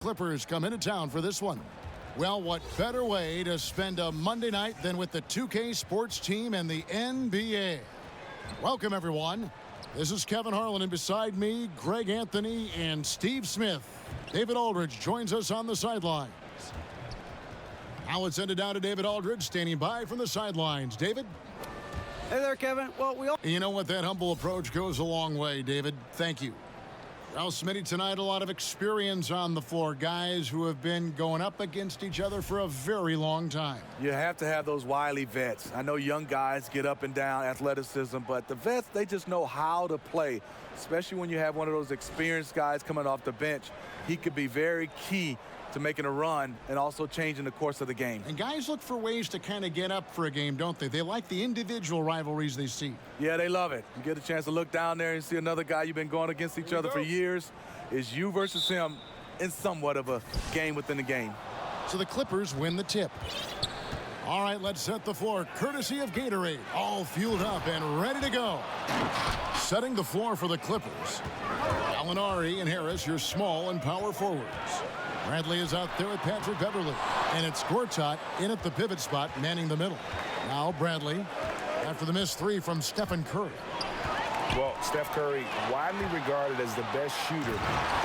Clippers come into town for this one. Well, what better way to spend a Monday night than with the 2K sports team and the NBA? Welcome, everyone. This is Kevin Harlan, and beside me, Greg Anthony and Steve Smith. David Aldridge joins us on the sidelines. Now let's send it down to David Aldridge, standing by from the sidelines. David? Hey there, Kevin. Well, You know what? That humble approach goes a long way, David. Thank you. Well, Smitty, tonight a lot of experience on the floor. Guys who have been going up against each other for a very long time. You have to have those wily vets. I know young guys get up and down athleticism, but the vets, they just know how to play, especially when you have one of those experienced guys coming off the bench. He could be very key to making a run and also changing the course of the game. And guys look for ways to kind of get up for a game, don't they? They like the individual rivalries they see. Yeah, they love it. You get a chance to look down there and see another guy you've been going against each other for years. It's you versus him in somewhat of a game within the game. So the Clippers win the tip. All right, let's set the floor courtesy of Gatorade. All fueled up and ready to go. Setting the floor for the Clippers. Gallinari and Harris, your small and power forwards. Bradley is out there with Patrick Beverley. And it's Gortat in at the pivot spot, manning the middle. Now Bradley after the missed three from Stephen Curry. Well, Steph Curry, widely regarded as the best shooter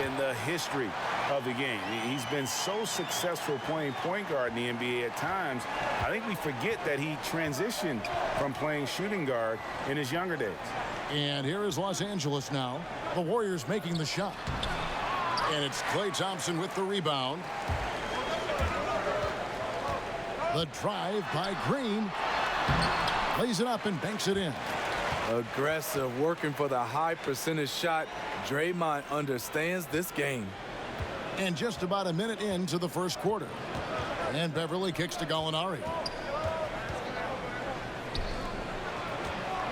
in the history of the game. He's been so successful playing point guard in the NBA at times. I think we forget that he transitioned from playing shooting guard in his younger days. And here is Los Angeles now. The Warriors making the shot. And it's Klay Thompson with the rebound. The drive by Green. Lays it up and banks it in. Aggressive, working for the high percentage shot. Draymond understands this game. And just about a minute into the first quarter. And Beverly kicks to Gallinari.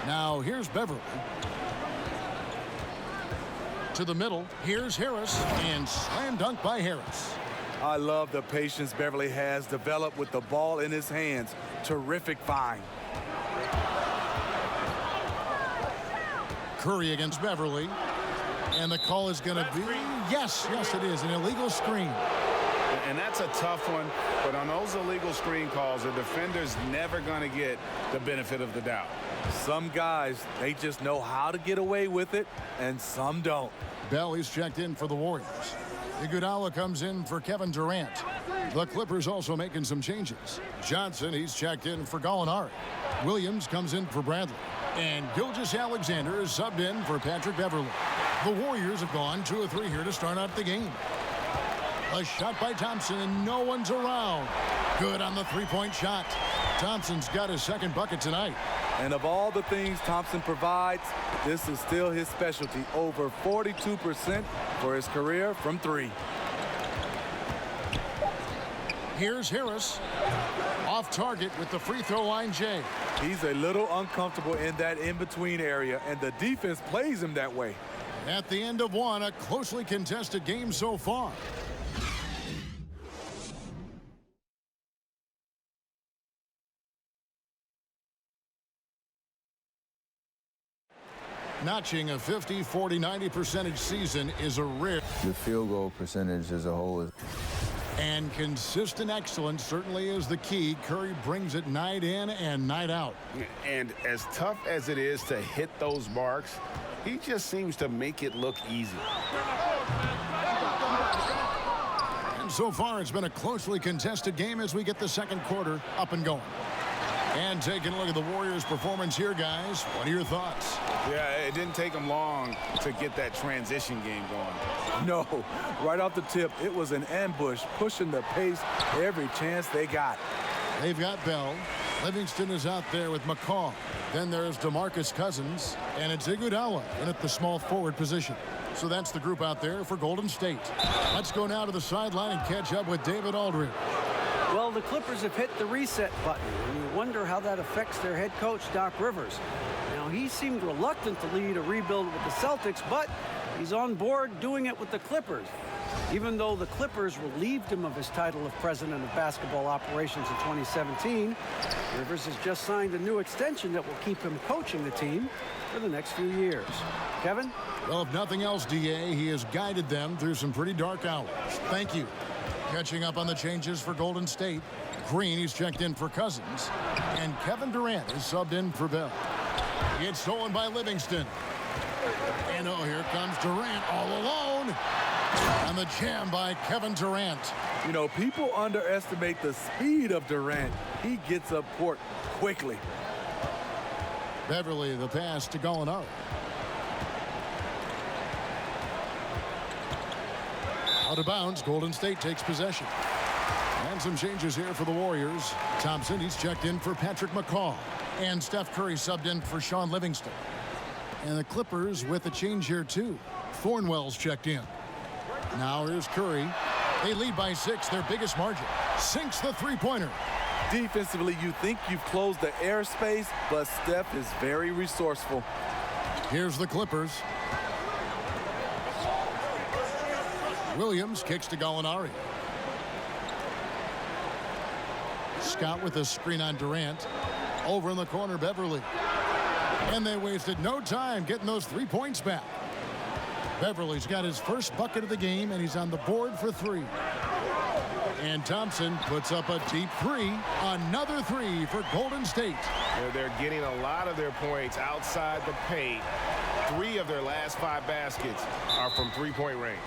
Now here's Beverly. To the middle. Here's Harris. And slam dunk by Harris. I love the patience Beverly has developed with the ball in his hands. Terrific find. Curry against Beverly. And the call is going to be, yes, it is, an illegal screen. And that's a tough one, but on those illegal screen calls, the defender's never going to get the benefit of the doubt. Some guys, they just know how to get away with it, and some don't. Bell is checked in for the Warriors. Iguodala comes in for Kevin Durant. The Clippers also making some changes. Johnson, he's checked in for Gallinari. Williams comes in for Bradley. And Gilgeous-Alexander is subbed in for Patrick Beverley. The Warriors have gone 2 of 3 here to start out the game. A shot by Thompson, and no one's around. Good on the three-point shot. Thompson's got his second bucket tonight. And of all the things Thompson provides, this is still his specialty. Over 42% for his career from 3. Here's Harris. Off target with the free throw line, Jay. He's a little uncomfortable in that in-between area, and the defense plays him that way. At the end of one, a closely contested game so far. Notching a 50, 40, 90% season is a rare. The field goal percentage as a whole is. And consistent excellence certainly is the key. Curry brings it night in and night out. And as tough as it is to hit those marks, he just seems to make it look easy. And so far, it's been a closely contested game as we get the second quarter up and going. And taking a look at the Warriors' performance here, guys. What are your thoughts? Yeah, it didn't take them long to get that transition game going. No, right off the tip, it was an ambush, pushing the pace every chance they got. They've got Bell. Livingston is out there with McCaw. Then there's DeMarcus Cousins, and it's Iguodala in at the small forward position. So that's the group out there for Golden State. Let's go now to the sideline and catch up with David Aldridge. Well, the Clippers have hit the reset button, and you wonder how that affects their head coach, Doc Rivers. Now, he seemed reluctant to lead a rebuild with the Celtics, but he's on board doing it with the Clippers. Even though the Clippers relieved him of his title of president of basketball operations in 2017, Rivers has just signed a new extension that will keep him coaching the team for the next few years. Kevin? Well, if nothing else, DA, he has guided them through some pretty dark hours. Thank you. Catching up on the changes for Golden State. Green, he's checked in for Cousins. And Kevin Durant is subbed in for Bell. It's stolen by Livingston. And oh, here comes Durant all alone. And the jam by Kevin Durant. You know, people underestimate the speed of Durant. He gets up court quickly. Beverly, the pass to Gallinari. Out of bounds, Golden State takes possession. And some changes here for the Warriors. Thompson, he's checked in for Patrick McCaw. And Steph Curry subbed in for Sean Livingston. And the Clippers with a change here, too. Thornwell's checked in. Now here's Curry. They lead by 6, their biggest margin. Sinks the three-pointer. Defensively, you think you've closed the airspace, but Steph is very resourceful. Here's the Clippers. Williams kicks to Gallinari. Scott with a screen on Durant. Over in the corner, Beverly. And they wasted no time getting those 3 points back. Beverly's got his first bucket of the game, and he's on the board for 3. And Thompson puts up a deep 3. Another 3 for Golden State. They're getting a lot of their points outside the paint. 3 of their last 5 baskets are from three-point range.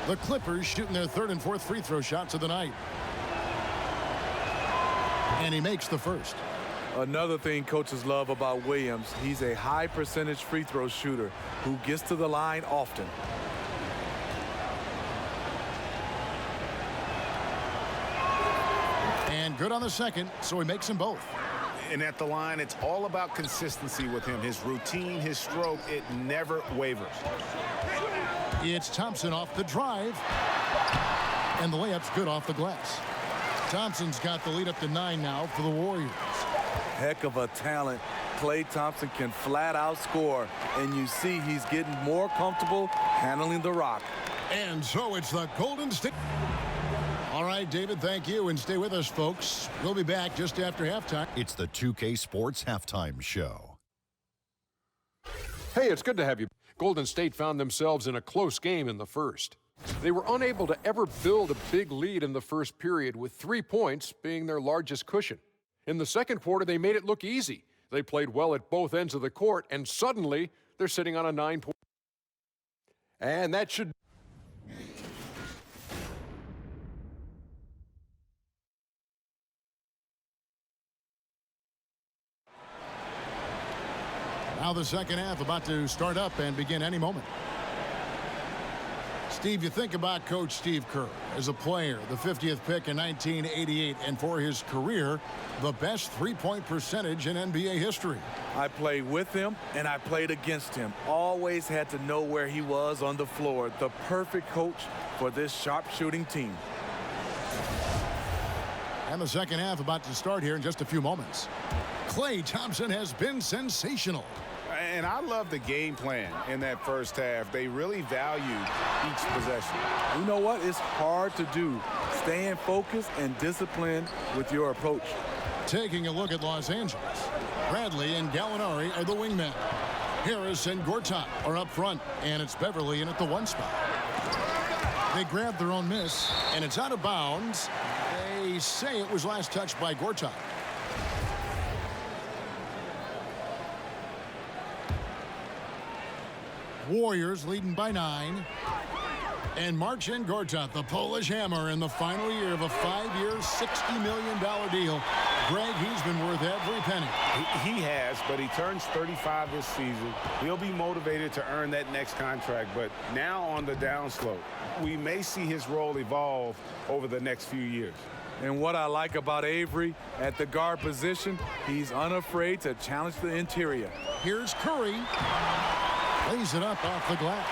The Clippers shooting their 3rd and 4th free throw shots of the night. And he makes the first. Another thing coaches love about Williams, he's a high percentage free throw shooter who gets to the line often. And good on the second, so he makes them both. And at the line, it's all about consistency with him. His routine, his stroke, it never wavers. It's Thompson off the drive. And the layup's good off the glass. Thompson's got the lead up to 9 now for the Warriors. Heck of a talent. Klay Thompson can flat out score, and you see he's getting more comfortable handling the rock. And so it's the Golden State. All right, David, thank you, and stay with us, folks. We'll be back just after halftime. It's the 2K Sports Halftime Show. Hey, it's good to have you. Golden State found themselves in a close game in the first. They were unable to ever build a big lead in the first period, with 3 points being their largest cushion. In the second quarter, they made it look easy. They played well at both ends of the court, and suddenly they're sitting on a 9-point. And that should... Now the second half about to start up and begin any moment. Steve, you think about Coach Steve Kerr as a player, the 50th pick in 1988, and for his career, the best three-point percentage in NBA history. I played with him, and I played against him. Always had to know where he was on the floor. The perfect coach for this sharpshooting team. And the second half about to start here in just a few moments. Klay Thompson has been sensational. And I love the game plan in that first half. They really valued each possession. You know what? It's hard to do. Staying focused and disciplined with your approach. Taking a look at Los Angeles. Bradley and Gallinari are the wingmen. Harris and Gortat are up front, and it's Beverly in at the 1 spot. They grab their own miss, and it's out of bounds. They say it was last touched by Gortat. Warriors leading by 9. And Marcin Gortat, the Polish hammer, in the final year of a 5-year, $60 million deal. Greg, he's been worth every penny. He has, but he turns 35 this season. He'll be motivated to earn that next contract, but now on the downslope. We may see his role evolve over the next few years. And what I like about Avery at the guard position, he's unafraid to challenge the interior. Here's Curry. Lays it up off the glass.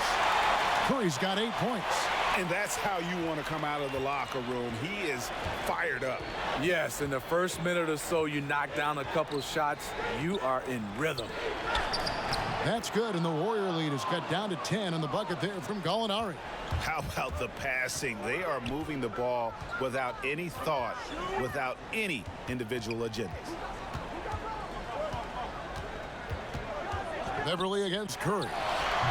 Curry's got 8 points. And that's how you want to come out of the locker room. He is fired up. Yes, in the first minute or so, you knock down a couple shots, you are in rhythm. That's good, and the Warrior lead is cut down to 10 in the bucket there from Gallinari. How about the passing? They are moving the ball without any thought, without any individual agendas. Beverly against Curry.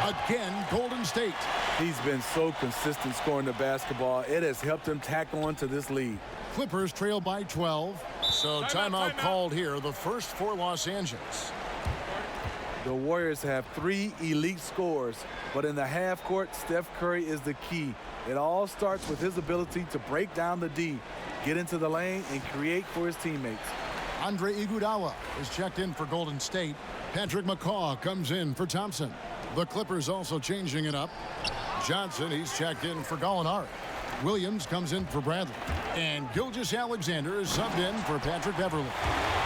Again, Golden State. He's been so consistent scoring the basketball. It has helped him tack on to this lead. Clippers trail by 12. So timeout called here, the first for Los Angeles. The Warriors have 3 elite scorers, but in the half court, Steph Curry is the key. It all starts with his ability to break down the D, get into the lane, and create for his teammates. Andre Iguodala is checked in for Golden State. Patrick McCaw comes in for Thompson. The Clippers also changing it up. Johnson, he's checked in for Gallinari. Williams comes in for Bradley. And Gilgeous-Alexander is subbed in for Patrick Beverly.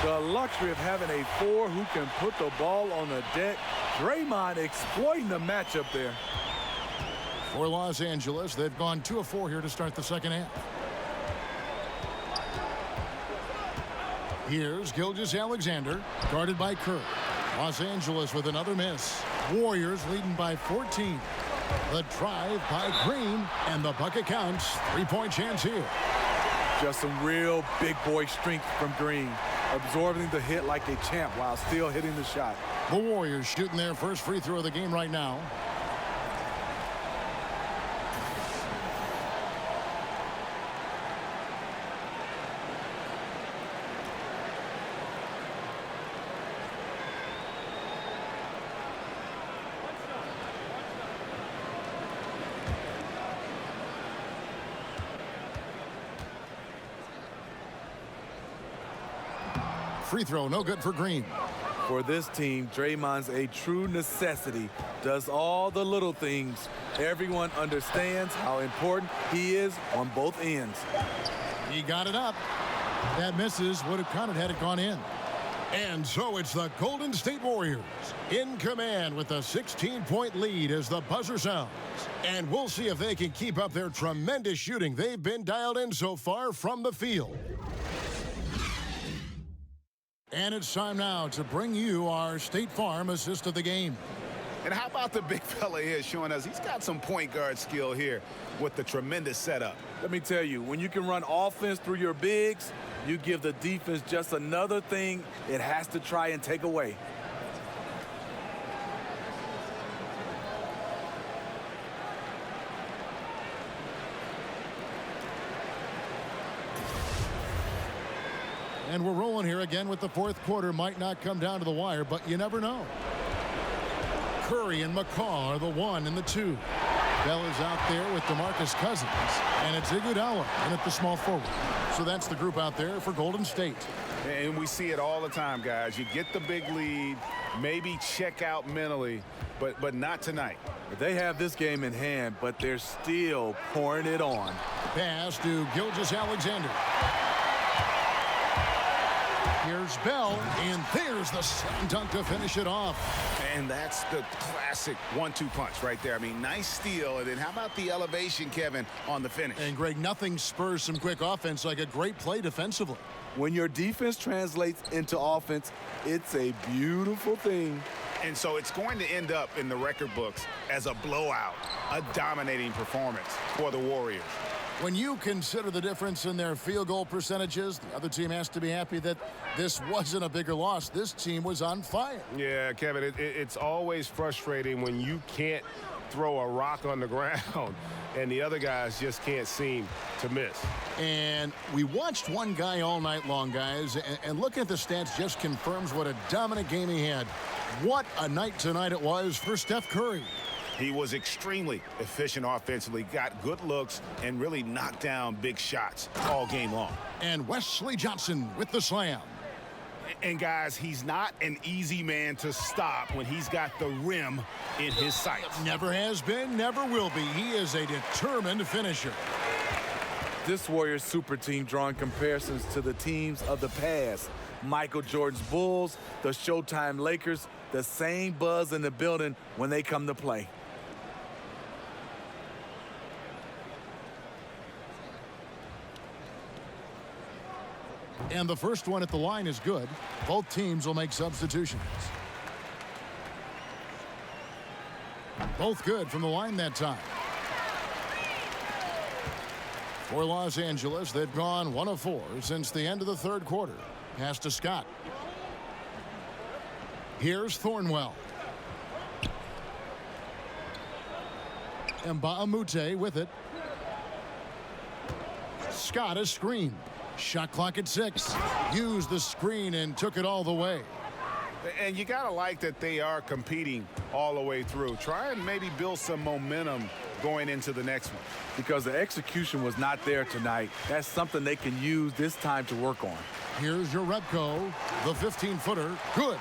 The luxury of having a 4 who can put the ball on the deck. Draymond exploiting the matchup there. For Los Angeles, they've gone 2 of 4 here to start the second half. Here's Gilgeous-Alexander, guarded by Kerr. Los Angeles with another miss. Warriors leading by 14. The drive by Green, and the bucket counts. 3-point chance here. Just some real big boy strength from Green, absorbing the hit like a champ while still hitting the shot. The Warriors shooting their first free throw of the game right now. Free throw, no good for Green. For this team, Draymond's a true necessity. Does all the little things. Everyone understands how important he is on both ends. He got it up. That misses, would have counted had it gone in. And so it's the Golden State Warriors in command with a 16-point lead as the buzzer sounds. And we'll see if they can keep up their tremendous shooting they've been dialed in so far from the field. And it's time now to bring you our State Farm assist of the game. And how about the big fella here showing us he's got some point guard skill here with the tremendous setup. Let me tell you, when you can run offense through your bigs, you give the defense just another thing it has to try and take away. And we're rolling here again with the fourth quarter. Might not come down to the wire, but you never know. Curry and McCaw are the 1 and the 2. Bell is out there with DeMarcus Cousins. And it's Iguodala in at the small forward. So that's the group out there for Golden State. And we see it all the time, guys. You get the big lead, maybe check out mentally, but not tonight. They have this game in hand, but they're still pouring it on. Pass to Gilgeous-Alexander. Here's Bell, and there's the slam dunk to finish it off. And that's the classic 1-2 punch right there. I mean, nice steal. And then how about the elevation, Kevin, on the finish? And, Greg, nothing spurs some quick offense like a great play defensively. When your defense translates into offense, it's a beautiful thing. And so it's going to end up in the record books as a blowout, a dominating performance for the Warriors. When you consider the difference in their field goal percentages, the other team has to be happy that this wasn't a bigger loss. This team was on fire. Yeah, Kevin, it's always frustrating when you can't throw a rock on the ground and the other guys just can't seem to miss. And we watched one guy all night long, guys, and looking at the stats just confirms what a dominant game he had. What a night tonight it was for Steph Curry. He was extremely efficient offensively, got good looks, and really knocked down big shots all game long. And Wesley Johnson with the slam. And, guys, he's not an easy man to stop when he's got the rim in his sights. Never has been, never will be. He is a determined finisher. This Warriors super team drawing comparisons to the teams of the past. Michael Jordan's Bulls, the Showtime Lakers, the same buzz in the building when they come to play. And the first one at the line is good. Both teams will make substitutions. Both good from the line that time. For Los Angeles, they've gone 1 of 4 since the end of the third quarter. Pass to Scott. Here's Thornwell. Mbaamute with it. Scott a screen. Shot clock at 6. Used the screen and took it all the way. And you got to like that they are competing all the way through. Try and maybe build some momentum going into the next one. Because the execution was not there tonight. That's something they can use this time to work on. Here's your Repko, the 15-footer. Good.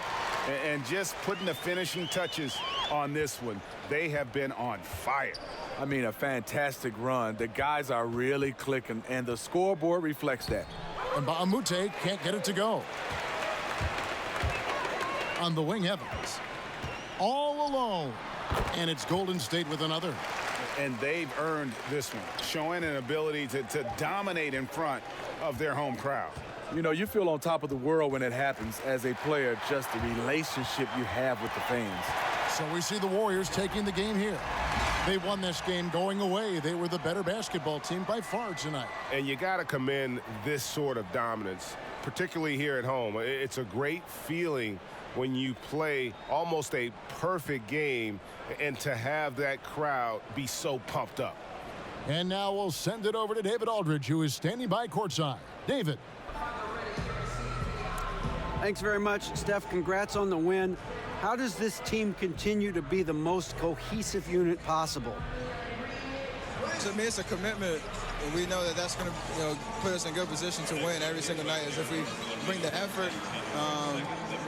And just putting the finishing touches on this one, they have been on fire. I mean, a fantastic run. The guys are really clicking, and the scoreboard reflects that. And Mbaamute can't get it to go. On the wing, Evans. All alone. And it's Golden State with another. And they've earned this one, showing an ability to dominate in front of their home crowd. You know, you feel on top of the world when it happens as a player, just the relationship you have with the fans. So we see the Warriors taking the game here. They won this game going away. They were the better basketball team by far tonight. And you got to commend this sort of dominance, particularly here at home. It's a great feeling when you play almost a perfect game and to have that crowd be so pumped up. And now we'll send it over to David Aldridge, who is standing by courtside. David. Thanks very much, Steph. Congrats on the win. How does this team continue to be the most cohesive unit possible? To me, it's a commitment, and we know that that's going to put us in good position to win every single night. As if we bring the effort,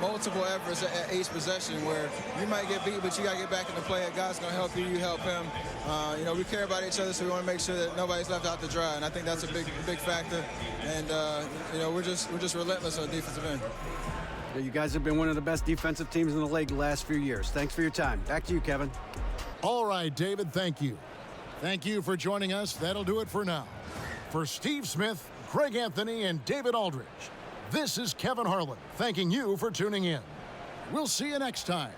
multiple efforts at each possession, where you might get beat, but you got to get back into play. God's going to help you. You help him. We care about each other, so we want to make sure that nobody's left out to dry. And I think that's a big factor. And we're just relentless on the defensive end. You guys have been one of the best defensive teams in the league the last few years. Thanks for your time. Back to you, Kevin. All right, David, thank you. Thank you for joining us. That'll do it for now. For Steve Smith, Craig Anthony, and David Aldridge, this is Kevin Harlan thanking you for tuning in. We'll see you next time.